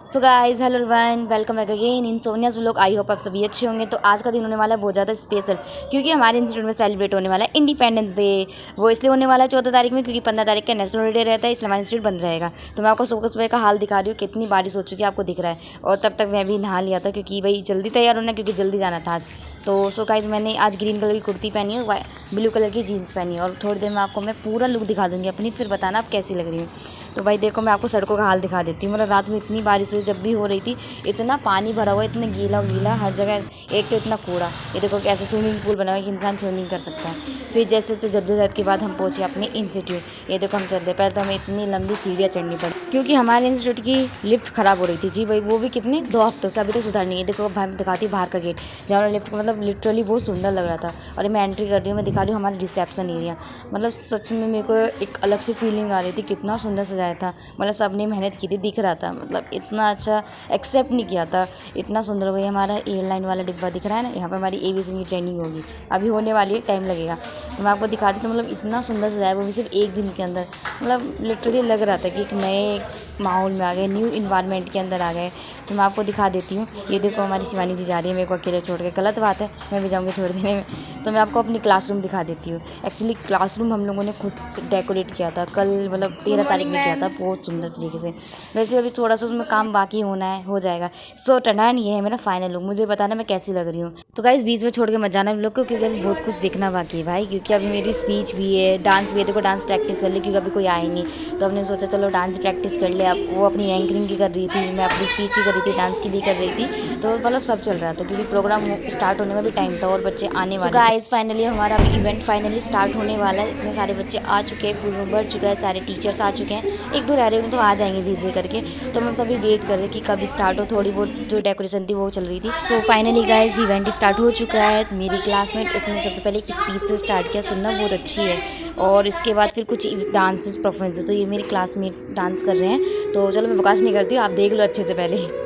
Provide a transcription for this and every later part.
So guys hello everyone welcome back again in सोनियाज vlog. I hope आप सभी अच्छे होंगे। तो आज का दिन होने वाला है बहुत ज़्यादा स्पेशल, क्योंकि हमारे इंस्टीट्यूट में सेलिब्रेट होने वाला है इंडिपेंडेंस डे। वो इसलिए होने वाला है 14 तारीख में, क्योंकि 15 तारीख का नेशनल हॉलीडे रहता है, इसलिए हमारा इंस्टीट्यूट बंद रहेगा। तो मैं आपको सुबह सुबह का हाल दिखा रही हूँ, कितनी बारिश हो चुकी है आपको दिख रहा है। और तब तक मैं भी नहा लिया था, क्योंकि भाई जल्दी तैयार होना, क्योंकि जल्दी जाना था आज। तो सो गाइस मैंने आज ग्रीन कलर की कुर्ती पहनी है, ब्लू कलर की जीन्स पहनी है, और थोड़ी देर में आपको मैं पूरा लुक दिखा दूँगी अपनी, फिर बताना आप कैसी लग रही है। तो भाई देखो, मैं आपको सड़कों का हाल दिखा देती हूँ। मतलब रात में इतनी बारिश हुई, जब भी हो रही थी इतना पानी भरा हुआ, इतना गीला गीला हर जगह। एक तो इतना कूड़ा, ये देखो कैसे स्विमिंग पूल बना हुआ है कि इंसान स्विमिंग कर सकता है। फिर जैसे जैसे जद्दोजहद के बाद हम पहुँचे अपने इंस्टीट्यूट। ये देखो हम चल रहे, पहले तो हमें इतनी लंबी सीढ़ियाँ चढ़नी पड़ी, क्योंकि हमारे इंस्टीट्यूट की लिफ्ट ख़राब हो रही थी। जी भाई, वो भी कितने 2 हफ्तों से अभी तक सुधार नहीं है। देखो भाई मैं दिखाती बाहर का गेट, जहाँ लिफ्ट मतलब लिटरली बहुत सुंदर लग रहा था। और मैं एंट्री कर रही हूँ, मैं दिखा रही हूँ हमारा रिसेप्शन एरिया। मतलब सच में मेरे को एक अलग सी फीलिंग आ रही थी, कितना सुंदर सजाया था। मतलब सबने मेहनत की थी, दिख रहा था। मतलब इतना अच्छा एक्सेप्ट नहीं किया था, इतना सुंदर। वही हमारा एयरलाइन वाला डिब्बा दिख रहा है ना, यहाँ पे हमारी एविएशन की ट्रेनिंग होगी, अभी होने वाली है, टाइम लगेगा। तो मैं आपको दिखा दी। तो मतलब इतना सुंदर सजाया, वो भी सिर्फ एक दिन के अंदर। मतलब लिटरली लग रहा था कि एक नए माहौल में आ गए, न्यू इन्वायरमेंट के अंदर आ गए। तो मैं आपको दिखा देती हूँ। ये देखो हमारी शिवानी जी जा रही है मेरे को अकेले छोड़ के। गलत बात है, मैं भी जाऊँगी छोड़ देने में। तो मैं आपको अपनी क्लासरूम दिखा देती हूँ। एक्चुअली क्लासरूम हम लोगों ने खुद से डेकोरेट किया था, कल मतलब 13 तारीख में किया था, बहुत सुंदर तरीके से। वैसे अभी थोड़ा सा उसमें काम बाकी होना है, हो जाएगा। सो टनान ये है मेरा फाइनल लुक। मुझे बताना मैं कैसी लग रही हूँ। तो गाइस बीच में छोड़ के मत जाना हम लोग को, क्योंकि अभी बहुत कुछ दिखना बाकी है भाई। क्योंकि अभी मेरी स्पीच भी है, डांस भी है। देखो डांस प्रैक्टिस कर ली, क्योंकि अभी कोई आए नहीं। तो हमने सोचा चलो डांस प्रैक्टिस कर ले। अब वो अपनी एंकरिंग की कर रही थी, मैं अपनी स्पीच की कर रही थी, डांस की भी कर रही थी। तो मतलब सब चल रहा था, क्योंकि प्रोग्राम स्टार्ट होने में भी टाइम था और बच्चे आने वाले। गाइस फाइनली हमारा अभी इवेंट फाइनली स्टार्ट होने वाला है। इतने सारे बच्चे आ चुके हैं, पूल भर चुका है, सारे टीचर्स आ चुके हैं। एक दो रह रहे हैं, तो आ जाएंगे धीरे धीरे करके। तो हम सभी वेट कर रहे हैं कि कब स्टार्ट हो। थोड़ी बहुत जो डेकोरेशन थी वो चल रही थी। So finally guys event start हो चुका है। मेरी क्लासमेट उसने सबसे पहले एक स्पीच से स्टार्ट किया, सुनना बहुत अच्छी है। और इसके बाद फिर कुछ डांसेस परफॉर्मेंस है। तो ये मेरी क्लासमेट डांस कर रहे हैं। तो चलो मैं बकवास नहीं करती हूँ, आप देख लो अच्छे से पहले।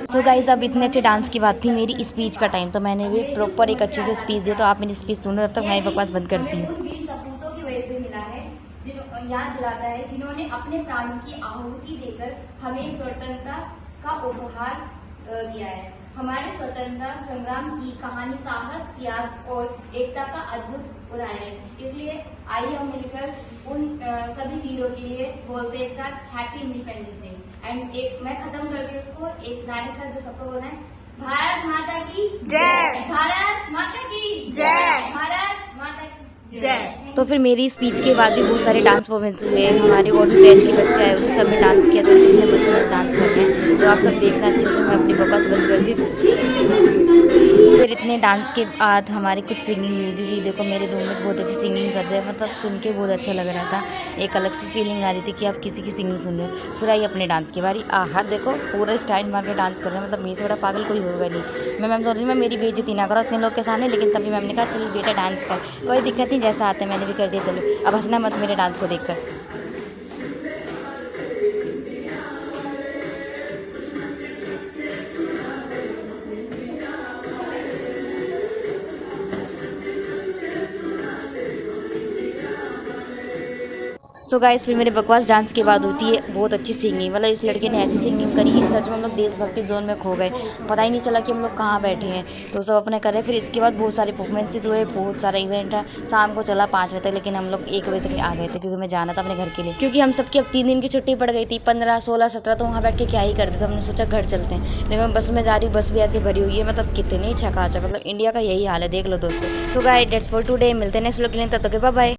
सो गाइज अब इतने अच्छे डांस की बात थी, मेरी स्पीच का टाइम। तो मैंने भी प्रॉपर एक अच्छे से स्पीच दिया। तो आप मेरी स्पीच सुनो, तब तक मैं बकवास बंद करती हूँ। वीर सपूतों की वजह से मिला है, याद दिलाता है जिन्होंने अपने प्राणों की आहुति देकर हमें स्वतंत्रता का उपहार दिया है। हमारे स्वतंत्रता संग्राम की कहानी साहस, त्याग और एकता का अद्भुत उदाहरण है। इसलिए आइए हम मिलकर उन सभी वीरों के लिए बोलते एक साथ हैप्पी इंडिपेंडेंस डे। एंड एक मैं खत्म करके उसको एक गाने के साथ जो सबको बोलना है, भारत माता की जय, भारत माता की जय, भारत माता की जय। तो फिर मेरी स्पीच के बाद भी बहुत सारे डांस परफॉर्मेंस हुए। हमारे और भी बैच के बच्चे आए होते, सब ने डांस किया। तो कितने मस्त मस्त डांस करते हैं, तो आप सब देखना अच्छे से। मैं अपनी बकवास बंद कर दी। फिर इतने डांस के बाद हमारी कुछ सिंगिंग हुई, क्योंकि देखो मेरे रूममेट बहुत अच्छी सिंगिंग कर रहे हैं। मतलब सुन के बहुत अच्छा लग रहा था, एक अलग सी फीलिंग आ रही थी कि आप किसी की सिंगिंग सुन रहे हो। फिर आई अपने डांस की बारी। हर देखो पूरा स्टाइल मार के डांस कर रहे हैं। मतलब मेरे से बड़ा पागल कोई होगा नहीं। मैं मैम सोच रही मैं मेरी बेइज्जती ना करो इतने लोग के सामने, लेकिन तभी मैम ने कहा चलो बेटा डांस कर, कोई दिक्कत नहीं, जैसा आता है मैंने भी कर दिया। चलो अब हंसना मत मेरे डांस को देखकर। सो गाइस फिर मेरे बकवास डांस के बाद होती है बहुत अच्छी सिंगिंग। मतलब इस लड़के ने ऐसी सिंगिंग करी कि सच में हम लोग देशभक्ति जोन में खो गए, पता ही नहीं चला कि हम लोग कहाँ बैठे हैं। तो सब अपने करे। फिर इसके बाद बहुत सारे परफॉर्मेंसेज हुए, बहुत सारा इवेंट है। शाम को चला 5 बजे तक, लेकिन हम लोग 1 बजे तक आ गए थे, क्योंकि हमें जाना था अपने घर के लिए। क्योंकि हम सबकी अब 3 दिन की छुट्टी पड़ गई थी, 15, 16, 17। तो वहाँ बैठ के क्या ही करते थे। हमने सोचा घर चलते हैं, लेकिन मैं बस में जा रही हूँ, बस भी ऐसे भरी हुई है। मतलब कितनी छकाचा, मतलब इंडिया का यही हाल है, देख लो दोस्तों। So guys that's for today. मिलते हैं नेक्स्ट व्लॉग के लिए, तब तक बाय बाय।